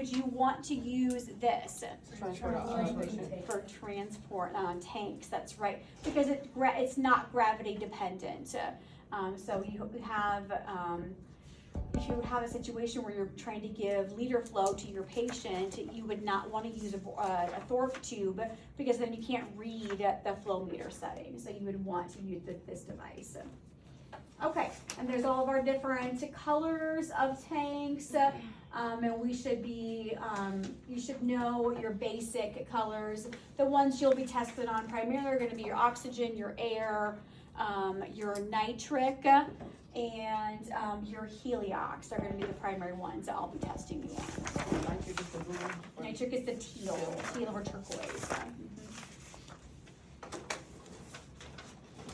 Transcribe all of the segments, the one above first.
would you want to use this? Transport. For transport tanks, that's right, because it's not gravity dependent. So you have, if you have a situation where you're trying to give leader flow to your patient, you would not want to use a Thorpe tube, because then you can't read the flow meter settings. So you would want to use this device. Okay, and there's all of our different colors of tanks, and we should be, you should know your basic colors. The ones you'll be tested on primarily are going to be your oxygen, your air, your nitric, and your heliox are going to be the primary ones that I'll be testing you on. Nitric is the blue. Nitric is the teal or turquoise.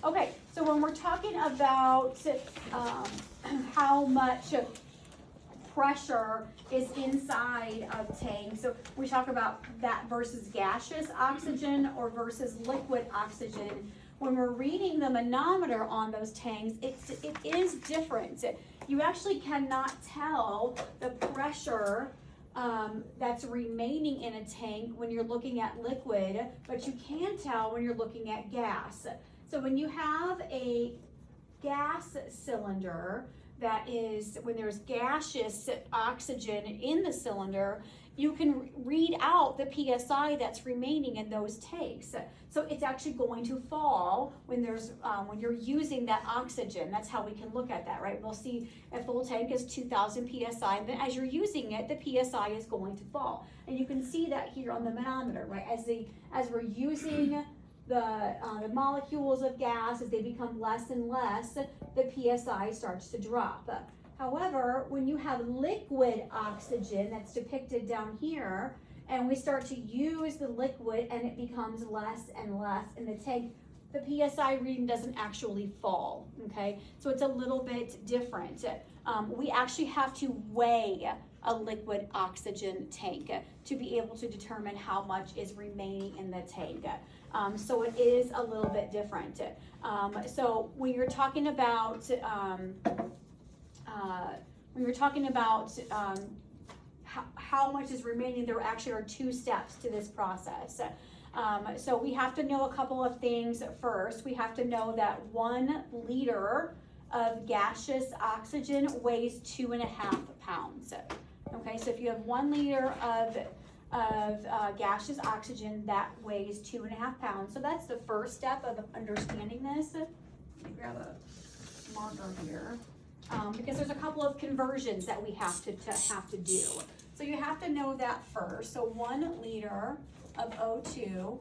Okay, so when we're talking about how much pressure is inside of tanks, so we talk about that versus gaseous oxygen or versus liquid oxygen. When we're reading the manometer on those tanks, it is different. You actually cannot tell the pressure that's remaining in a tank when you're looking at liquid, but you can tell when you're looking at gas. So when you have a gas cylinder, that is, when there's gaseous oxygen in the cylinder, you can read out the PSI that's remaining in those tanks. So it's actually going to fall when there's when you're using that oxygen. That's how we can look at that, right? We'll see a full tank is 2,000 PSI, and then as you're using it, the PSI is going to fall. And you can see that here on the manometer, right? As we're using the molecules of gas, as they become less and less, the PSI starts to drop. However, when you have liquid oxygen that's depicted down here, and we start to use the liquid and it becomes less and less in the tank, the PSI reading doesn't actually fall, okay? So it's a little bit different. We actually have to weigh a liquid oxygen tank to be able to determine how much is remaining in the tank. So it is a little bit different. So when you're talking about how much is remaining, there actually are two steps to this process. So we have to know a couple of things first. We have to know that 1 liter of gaseous oxygen weighs 2.5 pounds. Okay, so if you have 1 liter of gaseous oxygen, that weighs 2.5 pounds. So that's the first step of understanding this. Let me grab a marker here, because there's a couple of conversions that we have to do. So you have to know that first. So 1 liter of O2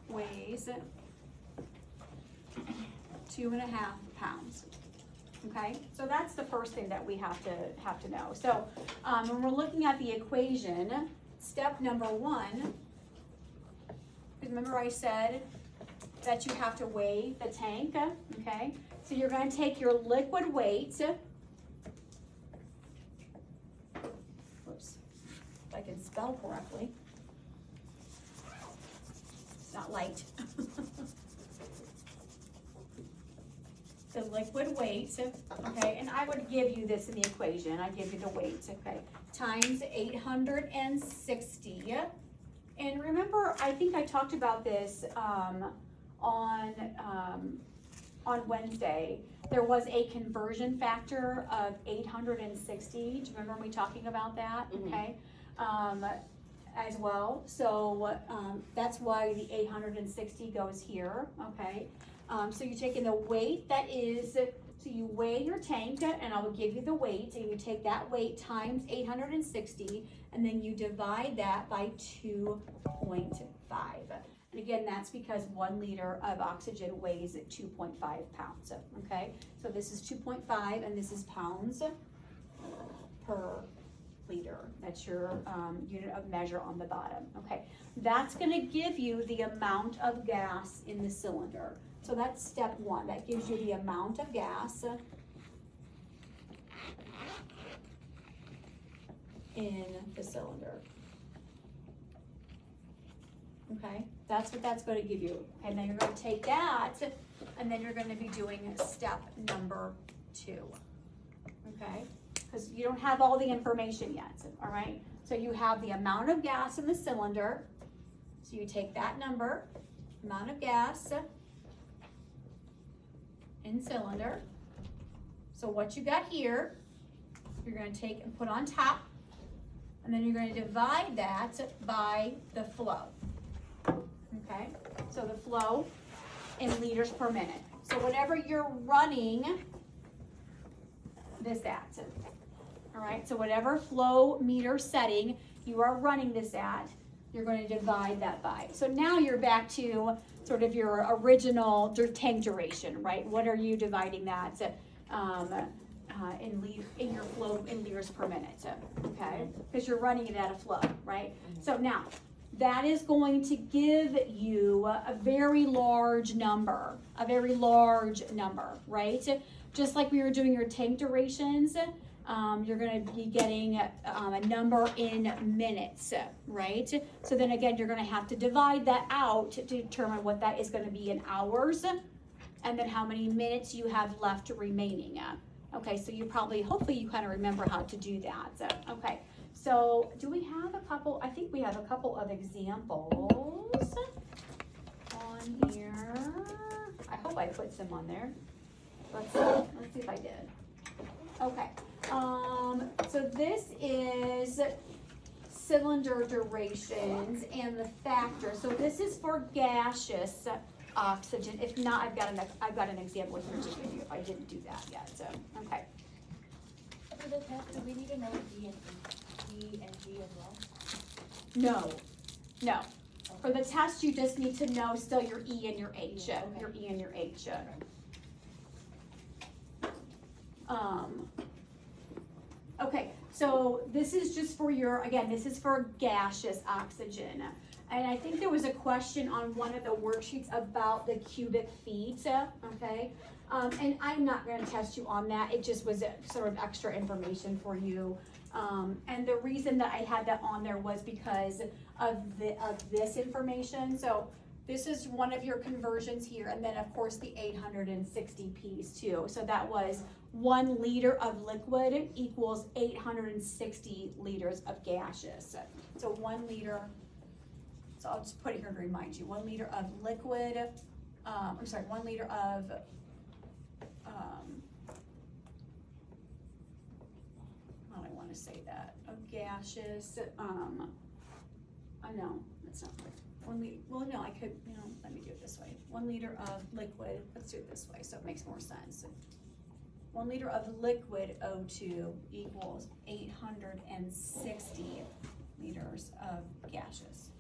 weighs 2.5 pounds. Okay, so that's the first thing that we have to know. So when we're looking at the equation, step number 1, remember I said that you have to weigh the tank, okay? So you're going to take your liquid weight, whoops, if I can spell correctly, it's not light. The liquid weight, okay, and I would give you this in the equation. I give you the weight, okay, times 860. And remember, I think I talked about this on Wednesday. There was a conversion factor of 860. Do you remember me talking about that? Okay, as well. So that's why the 860 goes here, okay. So you're taking the weight that is, so you weigh your tank, and I will give you the weight, and you take that weight times 860, and then you divide that by 2.5. And again, that's because 1 liter of oxygen weighs 2.5 pounds, okay? So this is 2.5, and this is pounds per liter. That's your unit of measure on the bottom, okay? That's gonna give you the amount of gas in the cylinder. So that's step 1. That gives you the amount of gas in the cylinder. Okay, that's what that's going to give you. And then you're going to take that, and then you're going to be doing step number 2. Okay, because you don't have all the information yet, all right? So you have the amount of gas in the cylinder. So you take that number, amount of gas in cylinder. So what you got here, you're gonna take and put on top, and then you're gonna divide that by the flow. Okay, so the flow in liters per minute. So whatever you're running this at, all right, so whatever flow meter setting you are running this at, you're going to divide that by. So now you're back to sort of your original tank duration, right? What are you dividing that in your flow in liters per minute, okay? Because you're running it at a flow, right? So now, that is going to give you a very large number, right? Just like we were doing your tank durations, you're going to be getting a number in minutes, right? So then again, you're going to have to divide that out to determine what that is going to be in hours, and then how many minutes you have left remaining. Okay, so you probably, hopefully you kind of remember how to do that. Okay, so do we have a couple, I think we have a couple of examples on here. I hope I put some on there. Let's see if I did. Okay, so this is cylinder durations and the factor. So this is for gaseous oxygen. If not, I've got an example here to give you if I didn't do that yet. So okay. For the test, do we need to know D and G as well? No. For the test, you just need to know still your E and your H. Okay. Your E and your H. Okay, so this is just for this is for gaseous oxygen. And I think there was a question on one of the worksheets about the cubic feet, okay? And I'm not gonna test you on that. It just was sort of extra information for you. And the reason that I had that on there was because of this information. So this is one of your conversions here, and then of course the 860 P's too. So that was 1 liter of liquid equals 860 liters of gaseous. So 1 liter, so I'll just put it here to remind you, 1 liter of liquid, 1 liter of, how do I want to say that, of gaseous, no, that's not right. Well, no, I could, let me do it this way. 1 liter of liquid, let's do it this way so it makes more sense. 1 liter of liquid O2 equals 860 liters of gaseous.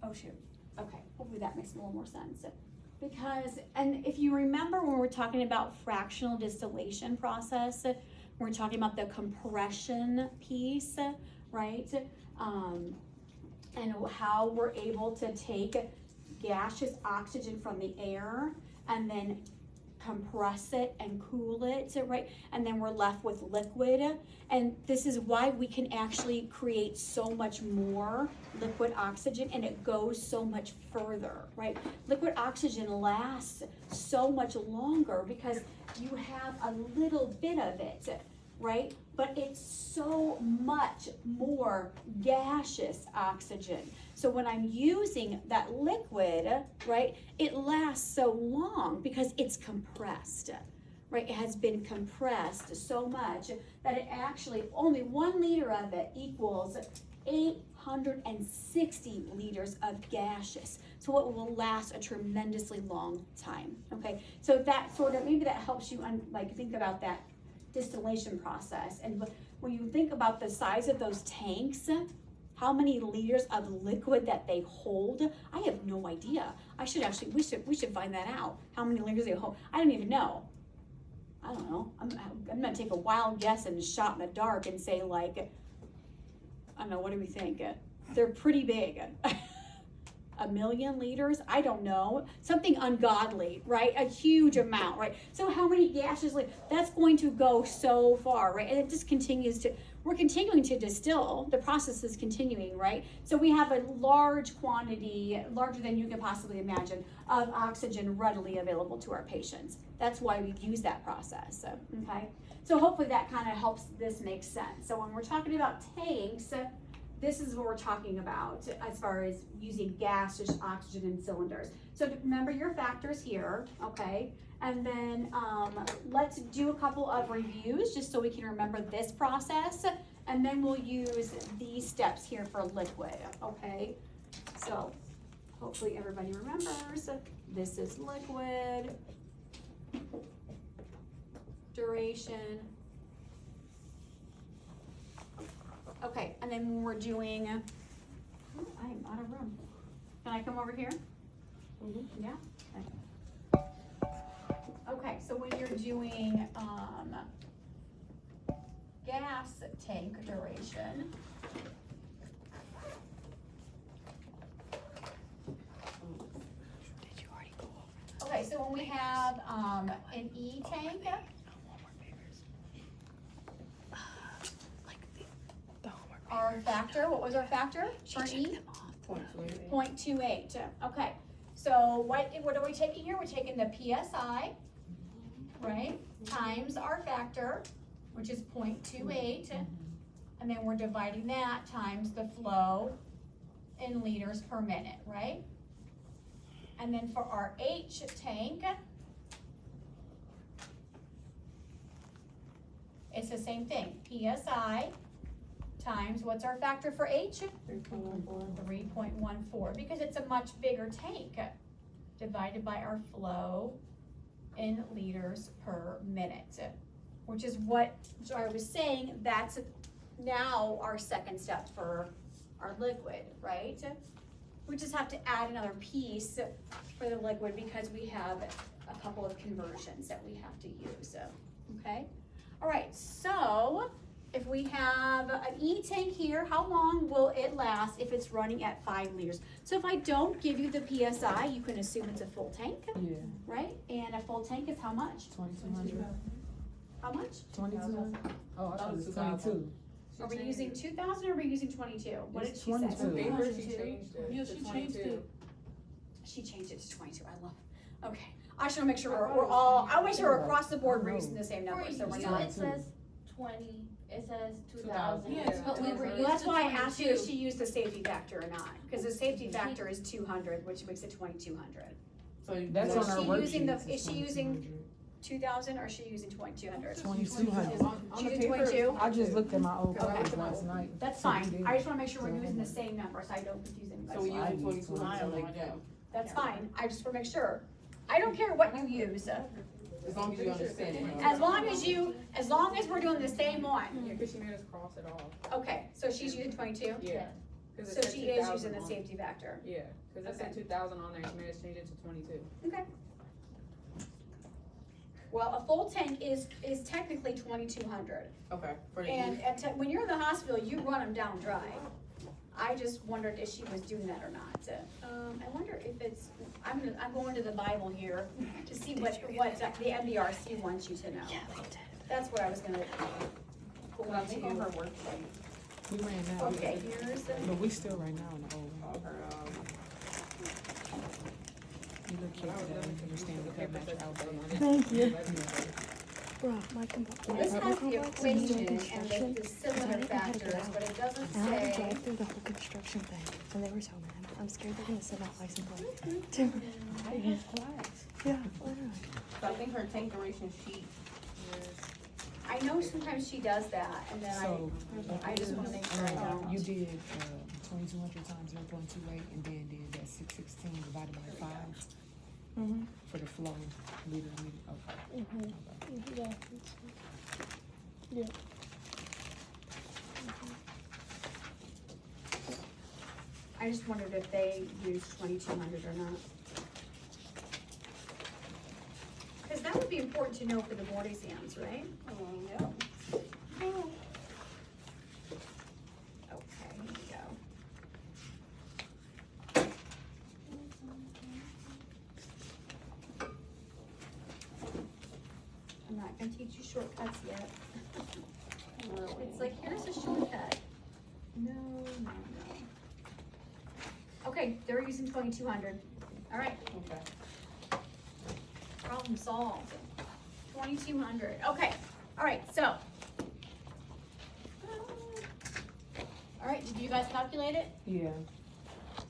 Oh shoot, okay, hopefully that makes a little more sense. Because, and if you remember when we're talking about fractional distillation process, we're talking about the compression piece, right? And how we're able to take gaseous oxygen from the air and then compress it and cool it, right? And then we're left with liquid. And this is why we can actually create so much more liquid oxygen, and it goes so much further, right? Liquid oxygen lasts so much longer because you have a little bit of it, right? But it's so much more gaseous oxygen. So when I'm using that liquid, right, it lasts so long because it's compressed, right? It has been compressed so much that it actually, only 1 liter of it equals 860 liters of gaseous. So it will last a tremendously long time, okay? So that sort of, maybe that helps you think about that distillation process. And when you think about the size of those tanks, how many liters of liquid that they hold, I have no idea. We should find that out. How many liters they hold? I don't even know. I don't know. I'm gonna take a wild guess and shot in the dark and say I don't know, what do we think? They're pretty big. 1 million liters, I don't know, something ungodly, right? A huge amount, right? So how many gaseous liters? That's going to go so far, right? And it just continues to, we're continuing to distill, the process is continuing, right? So we have a large quantity, larger than you can possibly imagine, of oxygen readily available to our patients. That's why we use that process, okay? So hopefully that kind of helps this make sense. So when we're talking about tanks, this is what we're talking about as far as using gaseous oxygen in cylinders. So remember your factors here, okay? And then let's do a couple of reviews just so we can remember this process. And then we'll use these steps here for liquid, okay? So hopefully everybody remembers. This is liquid, duration. Okay, and then when we're doing, oh, I'm out of room. Can I come over here? Mm-hmm. Yeah. Okay, so when you're doing gas tank duration, okay, so when we have an E tank, our factor, what was our factor for E? 0.28. Okay, so what are we taking here? We're taking the PSI, right, times our factor, which is 0.28, and then we're dividing that times the flow in liters per minute, right? And then for our H tank, it's the same thing, PSI times, what's our factor for H? 3.14, because it's a much bigger tank, divided by our flow in liters per minute, which is what I was saying, that's now our second step for our liquid, right? We just have to add another piece for the liquid because we have a couple of conversions that we have to use, okay? All right, so if we have an E tank here, how long will it last if it's running at 5 liters? So if I don't give you the PSI, you can assume it's a full tank, Yeah, right? And a full tank is how much? 2200. How much? 22. Oh, I thought it was 22. Are we using 2,000 or are we using 22? What did It's she say? 22. Paper, she changed it Yeah, to she changed 22. it. She changed it to 22, I love it. Okay, I just wanna make sure we're all, I wish we were across the board, we're using the same For numbers, so we're you, not. it says 20, it says 2,000. Yeah, But we were Well, used that's to why I asked you if 22. she used the safety factor or not, cause the safety factor is 200, which makes it 2,200. So you- That's So on our she worksheet. using the- it's is she using- 2200. 2,000 or is she using 2,200? 2200. On She the did paper, 22? I just looked at my old Okay. copies last night. That's So we fine, did. I just wanna make sure we're using the same number, so I don't confuse anybody. So we I use use 2200 like that. That's fine, I just wanna make sure. I don't care what you use, As long as you understand it. as long as we're doing the same one. Yeah, cause she made us cross it off. Okay, so she's using 22? Yeah. 'Cause it So said she is 2000 using the on- safety factor. Yeah, cause it said Okay. 2000 on there, she made us change it to 22. Okay. Well, a full tank is technically 2,200. Okay. For the And when you're in the hospital, you run them down dry. I just wondered if she was doing that or not. I wonder if it's, I'm going to the Bible here to see what the MBRC wants you to know. That's what I was gonna go Well, I think on her into. worksheet, We ran out. Okay, here's the, But we still right now in the old one. her, You look cute today. Understand what that match your outfit. Thank you. That's Bro, my computer. this has the equation construction. and the cylinder factors, but it doesn't And I had to say. drive through the whole construction thing, and they were so mad. I'm scared they're gonna send out license plate. To yeah, literally. So I think her tank duration sheet is, I know sometimes she does that, and then So. I just wanna make sure I don't. You did 2200 times 0.28 and then did that 616 divided by 5 Mhm. for the flow. Liter, okay. Mhm. Okay. Yeah. I just wondered if they use 2,200 or not. Cause that would be important to know for the board exams, right? yep. Okay, here we go. teach you shortcuts yet. It's like, here's a shortcut. No. Okay, they're using 2200. All right, Okay. problem solved. 2200. Okay, all right, so. All right, did you guys calculate it? Yeah.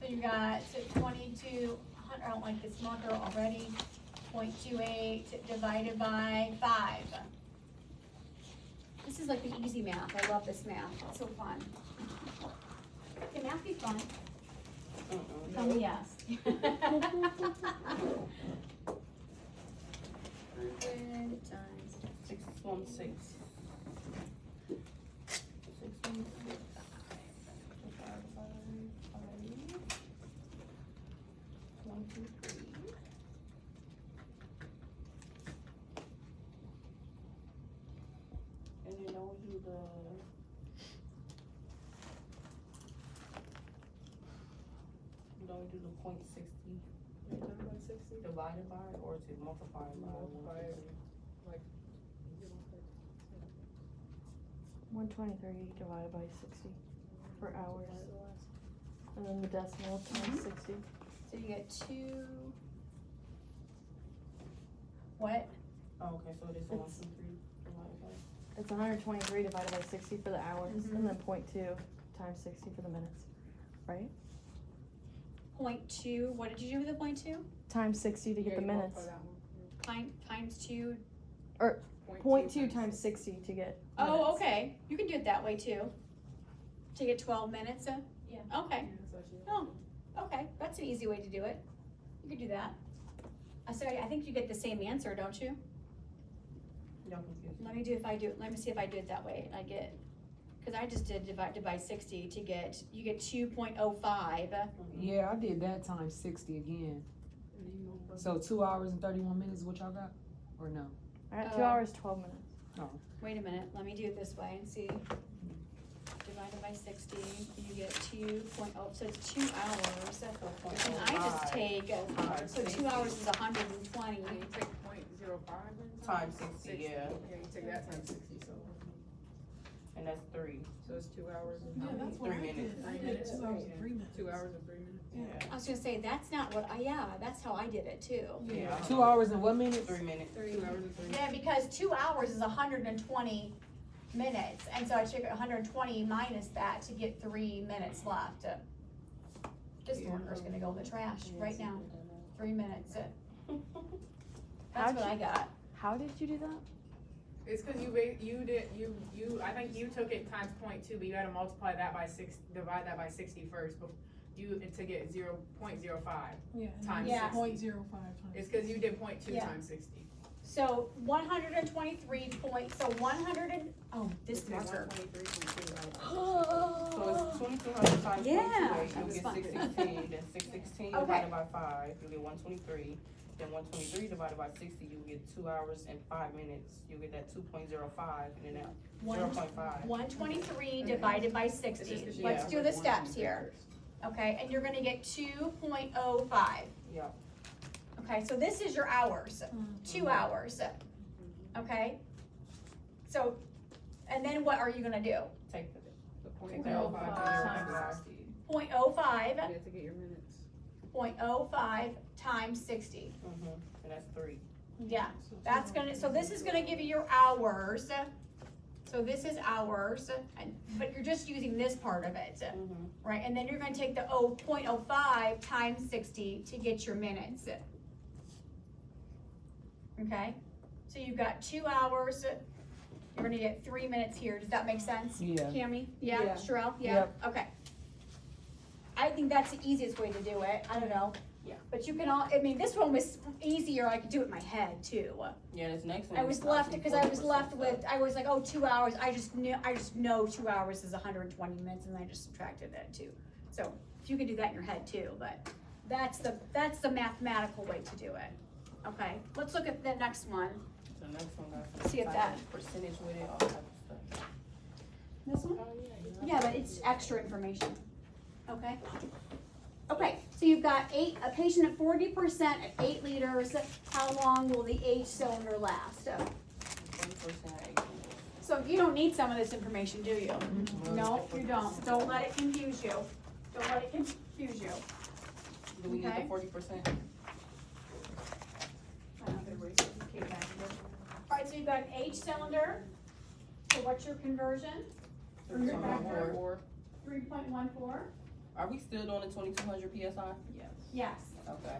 So you got 2200, I don't like this marker already. 0.28 divided by 5. This is like the easy math. I love this math. It's so fun. Can math be fun? Tell me yes. 100 times 616. 616. Divided by 1, 2, 3. And then I'll do the. Don't do the 0.60 divided by, or is it multiplied by? 123 divided by 60 for hours. And then the decimal times 60. So you get 2. What? Oh, okay, so it is 1, 2, It's- 3 divided by. It's 123 divided by 60 for the hours, Mhm. and then 0.2 times 60 for the minutes, right? 0.2. What did you do with the 0.2? Times 60 to get the minutes. Times 2. 0.2 times 60 to get Oh, minutes. okay. You can do it that way too. To get 12 minutes. Yeah. Okay. Oh, okay. That's an easy way to do it. You could do that. So I think you get the same answer, don't you? Y'all confused. Let me see if I do it that way. I get, because I just did divided by 60 to get, you get 2.05. Yeah, I did that times 60 again. So 2 hours and 31 minutes is what y'all got? Or no? I got 2 hours, 12 minutes. Wait a minute, let me do it this way and see. Divided by 60, you get 2.0, so it's 2 hours. And I just take, so 2 hours is 120. You take 0.05 Times 60, yeah. Yeah, you take that times 60, so, And that's 3. so it's 2 hours and. Yeah, that's what 3 I did. minutes. I did 2 hours and 3 minutes. 2 hours and 3 minutes. Yeah. I was gonna say, that's not what, that's how I did it too. Yeah. 2 hours and what minutes? 3 minutes. 2 hours and 3 minutes. Yeah, because 2 hours is 120 minutes, and so I took 120 minus that to get 3 minutes left. This marker's gonna go in the trash right now. 3 minutes. That's How'd what I got. How did you do that? It's cause you I think you took it times 0.2, but you had to multiply that by divide that by 60 first, to get 0.05. Yeah. Times Yeah. 0.05 times. It's cause you did 0.2 Yeah. times 60. So 123 point, so 100 and, oh, this It's marker. 123.2. So it's 2200 times Yeah, 0.28, that you'll was get fun. 616, then 616 Okay. divided by 5, you'll get 123. Then 123 divided by 60, you get 2 hours and 5 minutes. You get that 2.05, and then that One- 0.5. 123 divided by 60. Let's do the steps here. Okay, and you're gonna get 2.05. Yeah. Okay, so this is your hours, 2 hours. Okay? So, and then what are you gonna do? Take the The 0.05 times 60. 0.05, You have to get your minutes. 0.05 times 60. and that's 3. Yeah, that's gonna, so this is gonna give you your hours. So this is hours, but you're just using this part of it, right? And then you're gonna take the 0.05 times 60 to get your minutes. Okay, so you've got 2 hours, you're gonna get 3 minutes here, does that make sense? Yeah. Cammy, yeah, Yeah. Sherelle, yeah, Yep. okay. I think that's the easiest way to do it, I don't know. Yeah. But you can I mean, this one was easier, I could do it in my head too. Yeah, this next one. I was left, because I was left with, I was like, oh, 2 hours, I just know 2 hours is 120 minutes, and I just subtracted that too. So, if you could do that in your head too, but that's the mathematical way to do it. Okay, let's look at the next one. The next one got See if that- percentage with it, all type of stuff. This one? Yeah, but it's extra information, okay? Okay, so you've got a patient at 40% at 8 liters, how long will the H cylinder last? So you don't need some of this information, do you? No, you don't. Don't let it confuse you. Don't let it confuse you. Do we need Okay. the 40%? Alright, so you've got an H cylinder. So what's your conversion? From your factor? 3.14. 3.14? Are we still doing the 2200 PSI? Yes. Okay.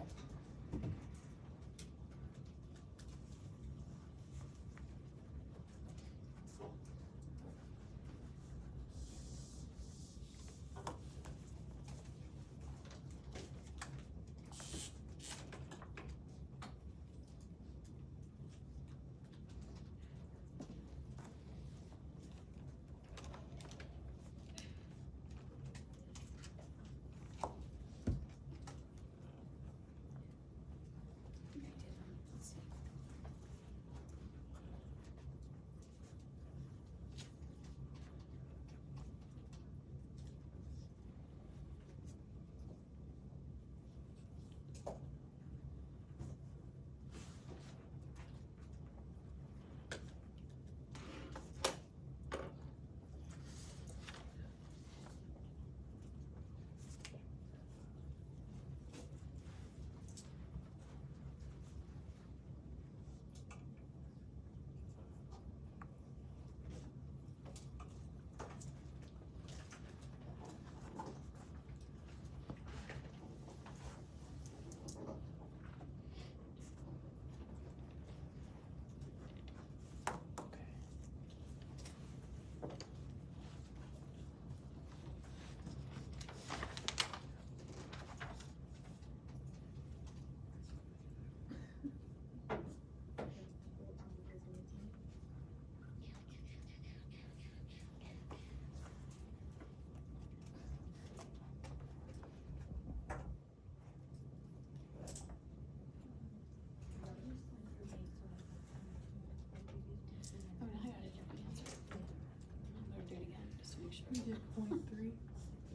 Oh, no, I got a different answer. I'm gonna do it again, just to make sure. You did 0.3?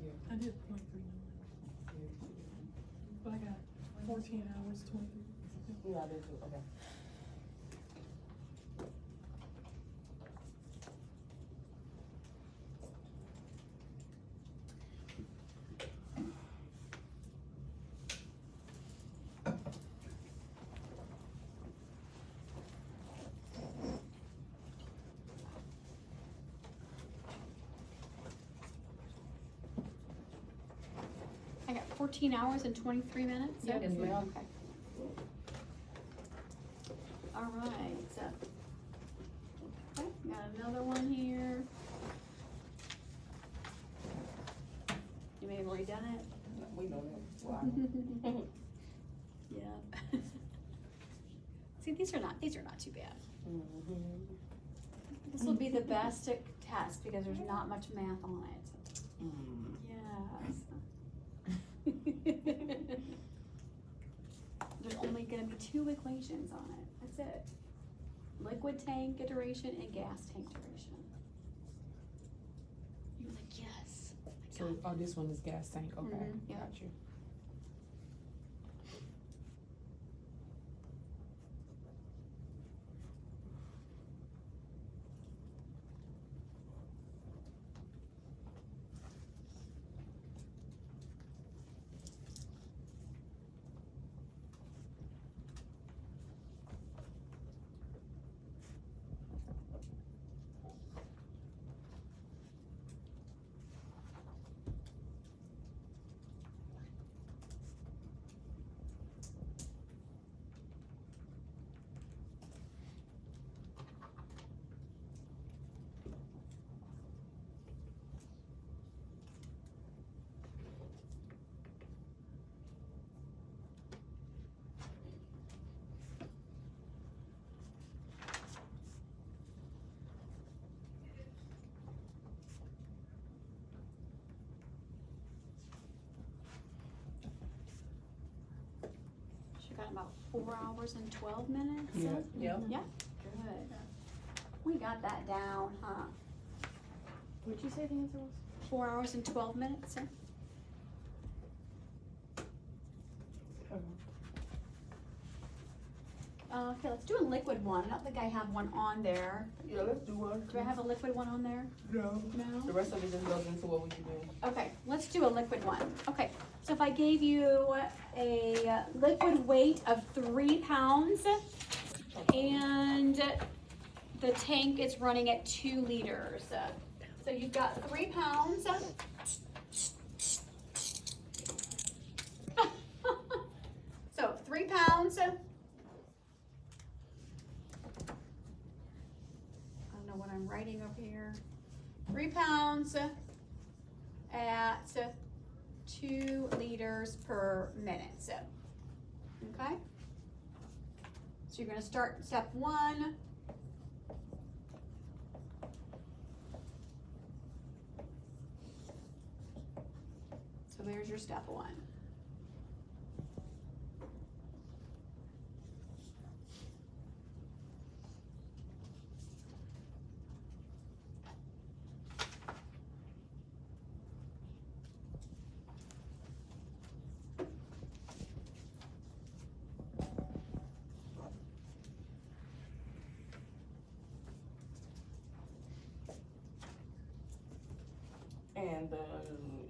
Yeah. I did 0.39. But I got 14 hours, 23. Yeah, I did too. Okay. I got 14 hours and 23 minutes? Yes, ma'am. Okay. All right, so. Okay, got another one here. You may have already done it. We know that. Wow. Yeah. See, these are not too bad. Mhm. This will be the best test because there's not much math on it. Mm. Yes. There's only gonna be 2 equations on it, that's it. Liquid tank duration and gas tank duration. You're like, yes. I So, got it. this one is gas tank, okay, Mhm, yeah. got you. She got about 4 hours and 12 minutes? Yeah. Yep. Yeah, good. We got that down, huh? What'd you say the answer was? 4 hours and 12 minutes, sir? Okay, let's do a liquid one. I don't think I have one on there. Yeah, let's do one. Do I have a liquid one on there? No. No? The rest of it just goes into what we can do. Okay, let's do a liquid one. Okay, so if I gave you a liquid weight of 3 pounds and the tank is running at 2 liters. So you've got 3 pounds. So 3 pounds. I don't know what I'm writing up here. 3 pounds at 2 liters per minute. Okay? So you're gonna start step 1. So there's your step 1. And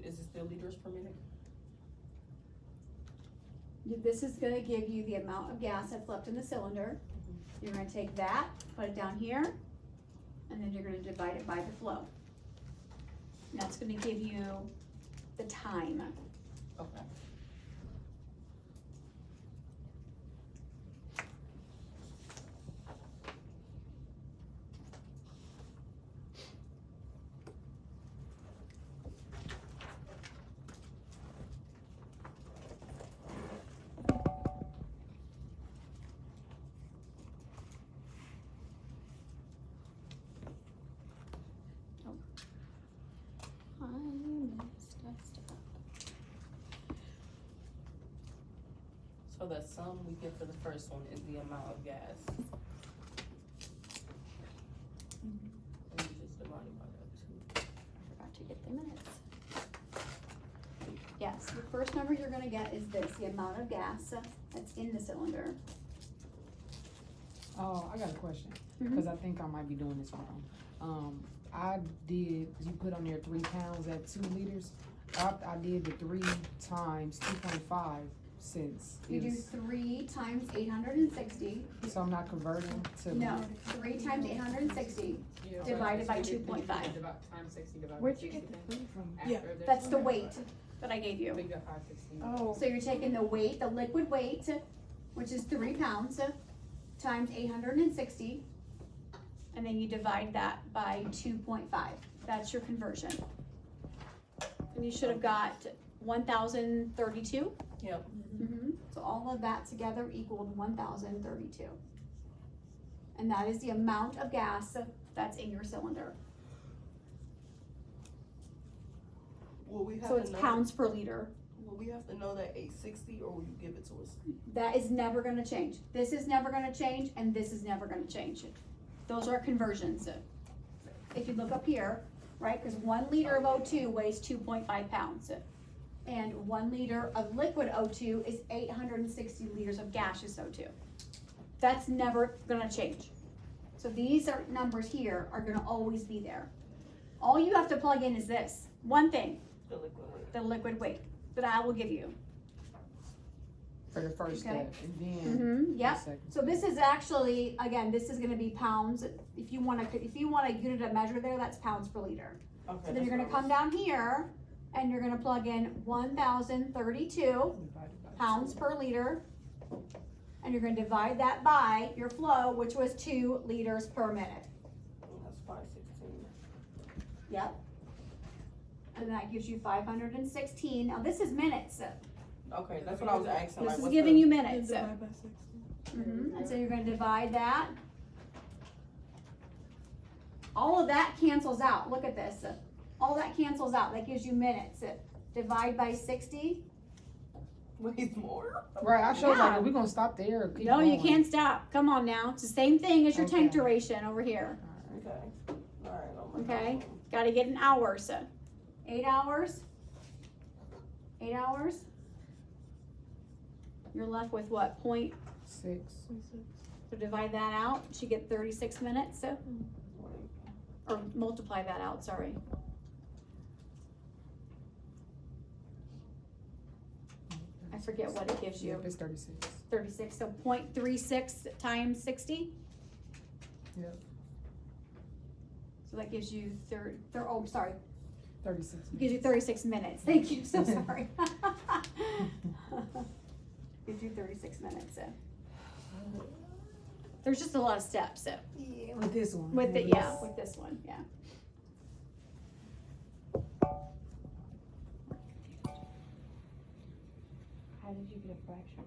is it still liters per minute? This is gonna give you the amount of gas that's left in the cylinder. You're gonna take that, put it down here, and then you're gonna divide it by the flow. And that's gonna give you the time. Okay. I messed up. So the sum we get for the first one is the amount of gas. And you just divide it by that 2. Forgot to get the minutes. Yes, the first number you're gonna get is this, the amount of gas that's in the cylinder. Oh, I got a question, Mhm. because I think I might be doing this wrong. I did, you put on there 3 pounds at 2 liters. I did the 3 times 2.5 cents. You do 3 times 860. So I'm not converting to. No, 3 times 860. Yeah, Divided by so you did- 2.5. you did about times 60 divided by Where'd you 60. get the 3 from? After Yeah. this That's the one. weight that I gave So you. you got 560. Oh. So you're taking the weight, the liquid weight, which is 3 pounds, times 860, and then you divide that by 2.5. That's your conversion. And you should have got 1,032. Yep. So all of that together equaled 1,032. And that is the amount of gas that's in your cylinder. Will we have So to it's know? pounds per liter. Will we have to know that 860, or will you give it to us? That is never gonna change. This is never gonna change, and this is never gonna change. Those are conversions. If you look up here, right, because 1 liter of O2 weighs 2.5 pounds. And 1 liter of liquid O2 is 860 liters of gaseous O2. That's never gonna change. So these are numbers here are gonna always be there. All you have to plug in is this, one thing, The liquid weight. the liquid weight that I will give you. For the first Okay. step, and then. the Yep. second So this is actually, again, this is gonna be pounds. If you want a unit of measure there, that's pounds per liter. Okay. So then you're gonna come down here and you're gonna plug in 1,032 divided by pounds 2. per liter. And you're gonna divide that by your flow, which was 2 liters per minute. That's 516. Yep. And that gives you 516. Now this is minutes. Okay, that's what I was asking. This like, is what's giving the- you And minutes. divide by 60. And so you're gonna divide that. All of that cancels out. Look at this. All that cancels out. That gives you minutes. Divide by 60. Wait, more? Right, I showed Yeah. like, we're gonna stop there or keep No, you going? can't stop. Come on now. It's the same thing as your tank Okay. duration over here. Okay. Alright, oh my Okay. God. Gotta get in hours. 8 hours. 8 hours. You're left with what? 6. So divide that out, you get 36 minutes, so, or multiply that out, sorry. I forget what it gives you. Yep, it's 36. 36, so 0.36 times 60? Yep. So that gives you 36. gives you 36 minutes. Thank you, so sorry. Gives you 36 minutes, so. There's just a lot of steps, so. With this one. With it, yeah, with this one, yeah. How did you get a fraction?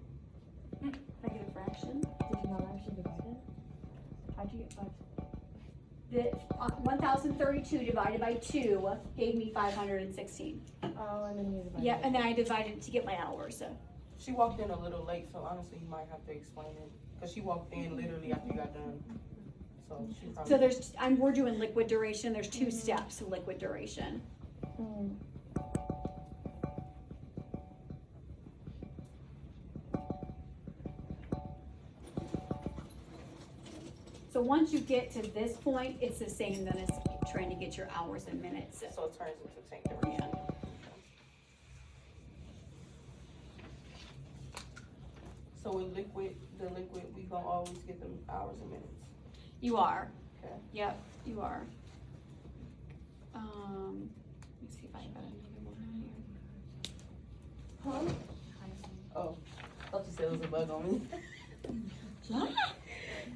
Negative fraction. Did you not actually divide it? How'd you get 5? The 1,032 divided by 2 gave me 516. Oh, and then you divided Yeah, it. and then I divided it to get my hours, so. She walked in a little late, so honestly, you might have to explain it, cause she walked in literally after you got done. So she probably. So we're doing liquid duration, there's 2 steps to liquid duration. Mm. So once you get to this point, it's the same then as trying to get your hours and minutes. So it turns into tank duration. So with the liquid, we gonna always get them hours and minutes. You are. Okay. Yep, you are. Let me see if I got another one here. Oh, I thought you said it was a bug on me.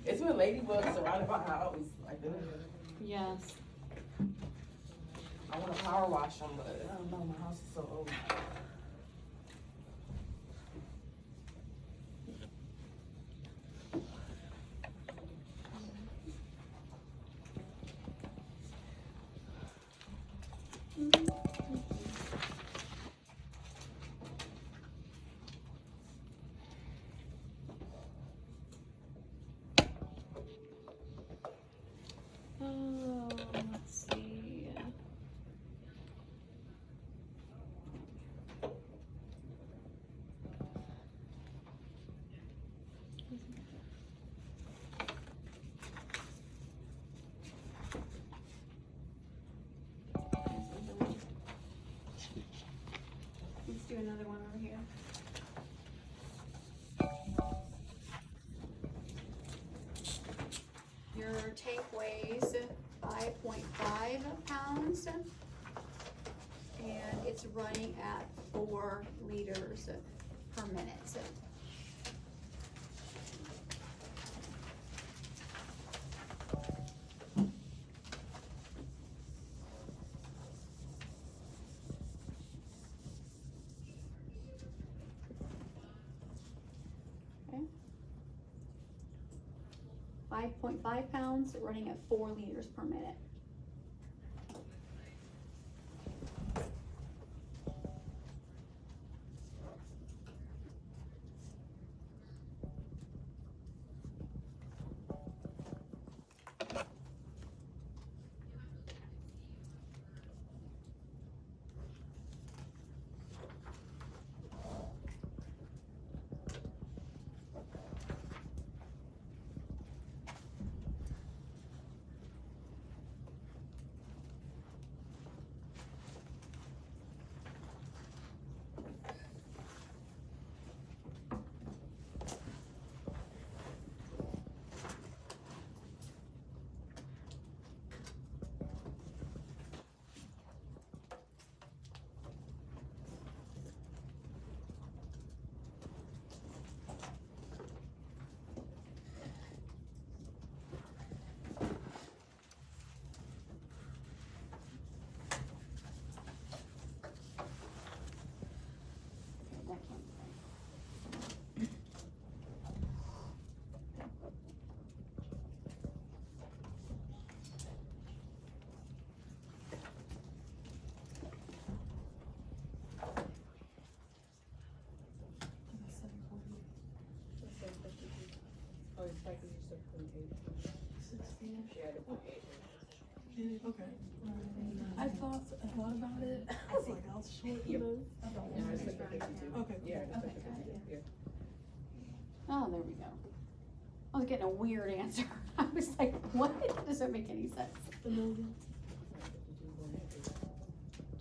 It's when ladybugs surrounded my house. Like, Yes. I wanna power wash them, but I don't know, my house is so old. Oh, let's see. Let's do another one over here. Your tank weighs 5.5 pounds and it's running at 4 liters per minute. Okay. 5.5 pounds, running at 4 liters per minute. Oh, it's like you said, Okay. I thought about it. I was like, I'll shorten those. Okay. Yeah. Oh, there we go. I was getting a weird answer. I was like, what? That doesn't make any sense. Did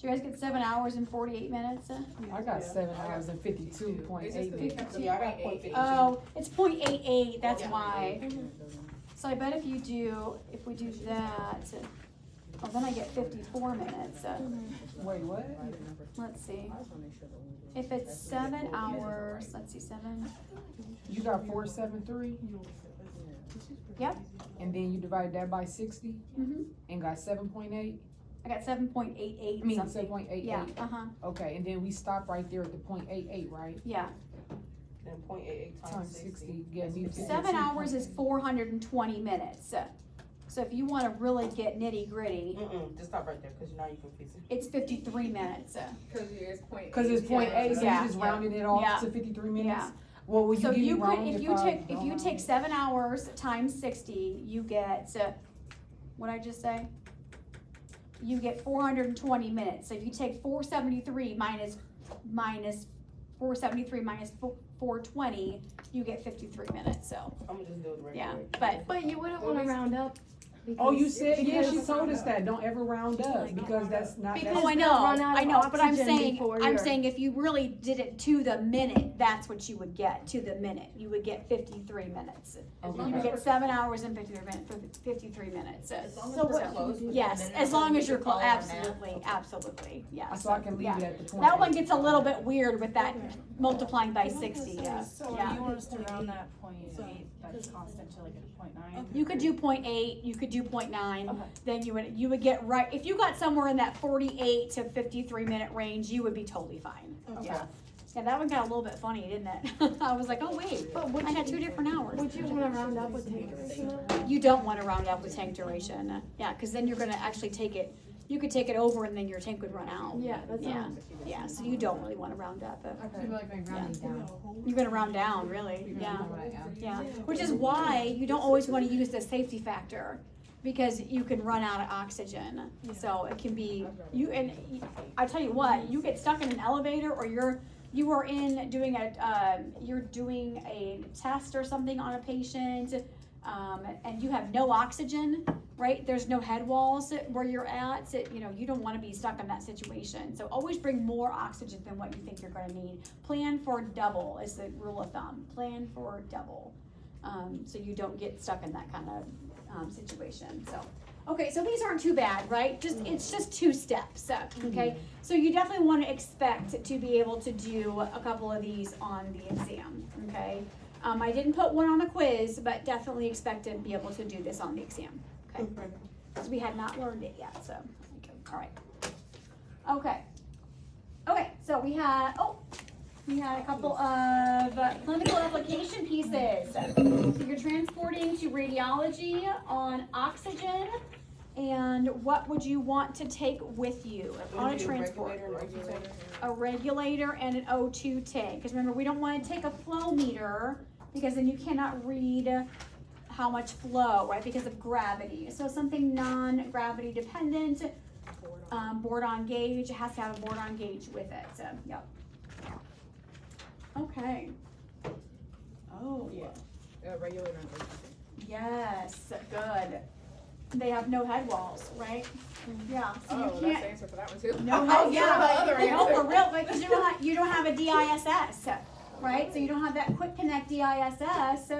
you guys get 7 hours and 48 minutes? I got 7 hours and 52.8 minutes. Yeah, I got 0.52. Oh, it's 0.88, that's why. So I bet if we do that, oh, then I get 54 minutes. Wait, what? Let's see. If it's 7 hours, let's see, 7. You got 473, Yep. and then you divide that by 60, Mhm. and got 7.8. I got 7.88 I mean, something. 7.88. Yeah, Okay, and then we stop right there at the 0.88, right? yeah. Then 0.88 times 60. Yeah, me 7 hours is 420 minutes. So if you wanna really get nitty gritty, Just stop right there, cause now you confusing. it's 53 minutes. Cause it's 0.8. Because it's 0.8, so Yeah. you just rounded it off Yeah. to 53 minutes? Yeah. Well, will you So give you me could, wrong if you I take, if don't you know? take 7 hours times 60, you get, what'd I just say? You get 420 minutes. So if you take 473 minus 473 minus 420, you get 53 minutes, so, I'm gonna just do it the regular yeah, way. but, You wouldn't wanna round up. Oh, you because- said, yeah, she because- told us that, don't ever round up, because that's not, Because oh, I that's, know, run out of but I'm oxygen saying, before I'm you're- saying if you really did it to the minute, that's what you would get, to the minute. You would get 53 minutes. Okay. You would get 7 hours and 53 minutes. As long as So we're what- close within Yes, the minute, as long as you're we can close, follow our math. absolutely, yes. so I can leave Yeah. it at the 0.8. That one gets a little bit weird with that multiplying by 60, yeah. So Yeah. you want us to round that 0.8, that's constant to like a 0.9? You could do 0.8, you could do 0.9, then you would get right, if you got somewhere in that 48 to 53 minute range, you would be totally fine. Okay. Yeah. Yeah, that one got a little bit funny, didn't it? I was like, oh wait, I got 2 different hours. Would you wanna round up with tank duration though? You don't wanna round up with tank duration, yeah, cause then you're gonna actually take it, you could take it over and then your tank would run out. Yeah, that's Yeah, yeah, so you don't really wanna round up. Okay. You're gonna round down, really, yeah. Yeah, which is why you don't always wanna use the safety factor, because you can run out of oxygen. So it can be, I tell you what, you get stuck in an elevator or you are in doing you're doing a test or something on a patient, and you have no oxygen, right? There's no head walls where you're at, you don't wanna be stuck in that situation. So always bring more oxygen than what you think you're gonna need. Plan for double is the rule of thumb, plan for double. So you don't get stuck in that kind of, situation, so. Okay, so these aren't too bad, right? It's just 2 steps, okay? So you definitely wanna expect to be able to do a couple of these on the exam, okay? I didn't put one on the quiz, but definitely expect to be able to do this on the exam, okay? Because we had not learned it yet, so, all right. Okay, so we had a couple of clinical application pieces. So you're transporting to radiology on oxygen, and what would you want to take with you on a transport? A regulator and an O2 tank, because remember, we don't want to take a flow meter, because then you cannot read how much flow, right, because of gravity. So something non-gravity dependent, board-on gauge, it has to have a board-on gauge with it, so, yep. Okay. Oh. Yeah. Regular and OT. Yes, good. They have no head walls, right? Yeah, so Oh, you that's the can't, answer for that one too. no I head, was yeah, sure the other no, answer. for real, because you don't have a DISS, right? So you don't have that quick connect DISS,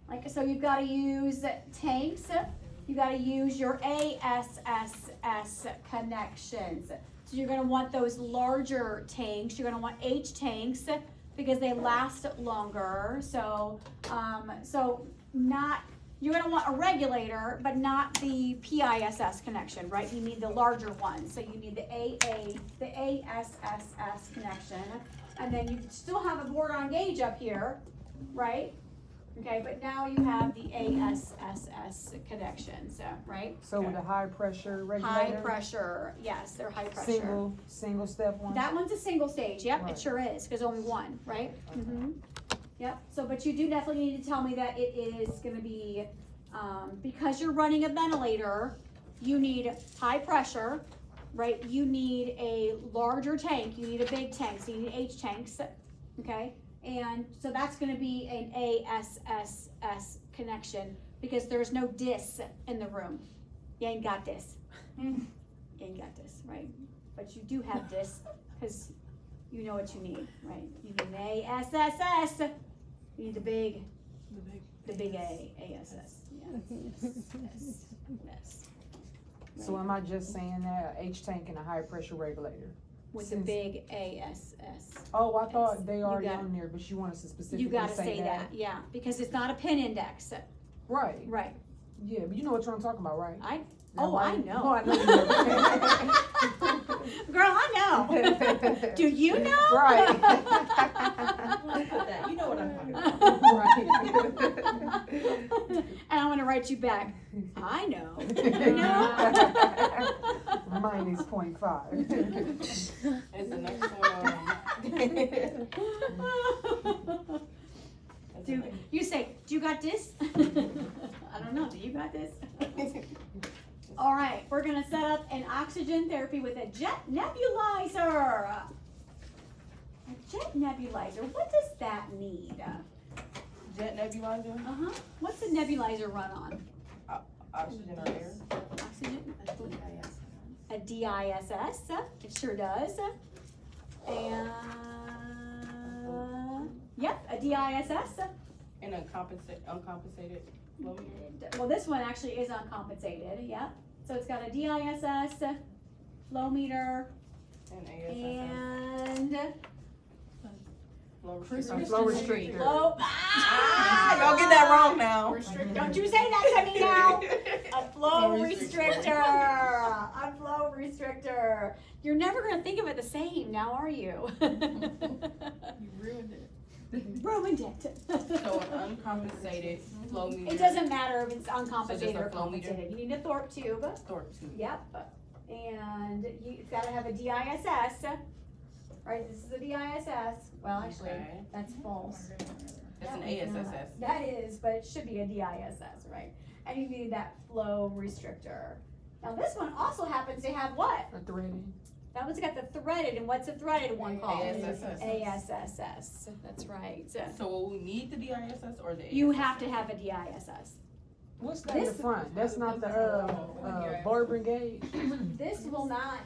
like, so you've gotta use tanks, you gotta use your ASSS connections. So you're gonna want those larger tanks, you're gonna want H tanks, because they last longer, so, you're gonna want a regulator, but not the PISS connection, right? You need the larger one, so you need the ASSS connection, and then you still have a board-on gauge up here, right? Okay, but now you have the ASSS connection, so, right? So with a high pressure High regulator? pressure, yes, they're high pressure. Single step one? That one's a single stage, yep, Right. it sure is, cause only one, right? Yep, so, but you do definitely need to tell me that it is gonna be, because you're running a ventilator, you need high pressure, right? You need a larger tank, you need a big tank, so you need H tanks, okay? And so that's gonna be an ASSS connection, because there's no dis in the room. You ain't got this. You ain't got this, right? But you do have this, cause you know what you need, right? You need an ASSS. You need the big A, ASS. Yes. So am I just saying that a H-tank and a high pressure regulator? With the Since- big ASS. Oh, I thought Yes. they You already got- on there, but you want us to specifically You gotta say that, yeah, because it's not a pin index, Right, right? yeah, but you know what I'm talking about, right? I, That oh, I white- know. Oh, I know you Girl, I know. Do you know? Right. You know what I'm talking about. And I'm gonna write you back, I know. Minus 0.5. Is the next one, Do, you say, do you got this? I don't know, do you got this? All right, we're gonna set up an oxygen therapy with a jet nebulizer. A jet nebulizer, what does that need? Jet nebulizer, Uh-huh, what's a nebulizer run on? oxygen or air? Oxygen? A DISS, it sure does. And, yep, a DISS. And a uncompensated flow meter? Well, this one actually is uncompensated, yep. So it's got a DISS, flow meter, And ASSS? and Flow A restrictor? flow restrictor. flow. Y'all get that wrong now. Don't you say that to me now. A flow Flow restrictor. A flow restrictor. You're never gonna think of it the same now, are you? You ruined it. Ruined it. So an uncompensated flow meter? It doesn't matter if it's So just uncompensated a or flow meter? compensated. You need a Thorpe tube. Thorpe tube. Yep. And it's gotta have a DISS. Right, this is a DISS. Well, actually, Okay. that's false. That's an That one's not. ASSS. That is, but it should be a DISS, right? And you need that flow restrictor. Now this one also happens to have what? A threading. That one's got the threaded, and what's a threaded one called? ASSS. ASSS, that's right. So will we need the DISS or the ASSS? You have to have a DISS. What's that in the This- front? That's not the, Barber gauge? This will not,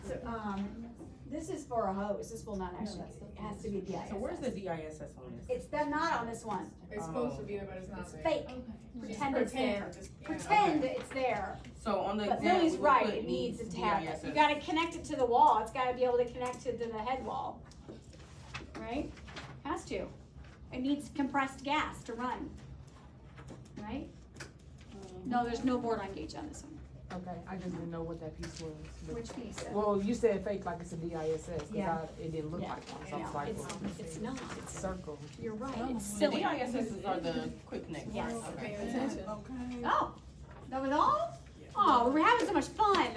this is for a hose, this will not actually, it has to be a DISS. So where's the DISS on this? It's not on this one, It's supposed to be there, but it's not it's there. fake, pretend it's there. Just- yeah, Pretend okay. it's there. So on the But exam, Lily's we would right, put it needs to DISS. have it. You gotta connect it to the wall, it's gotta be able to connect it to the head wall. Right? Has to. It needs compressed gas to run. Right? No, there's no board on gauge on this one. Okay, I just didn't know what that piece was. but- Which piece? Well, you said fake like it's a DISS, Yeah. cause it didn't look Yeah. like one, so I was No, like, it's, well, it's not. it's circle. You're right, it's The silly. DISSs are the quick connect. Yes. Okay. Pay attention. Oh, that was all? Oh, we were having so much fun.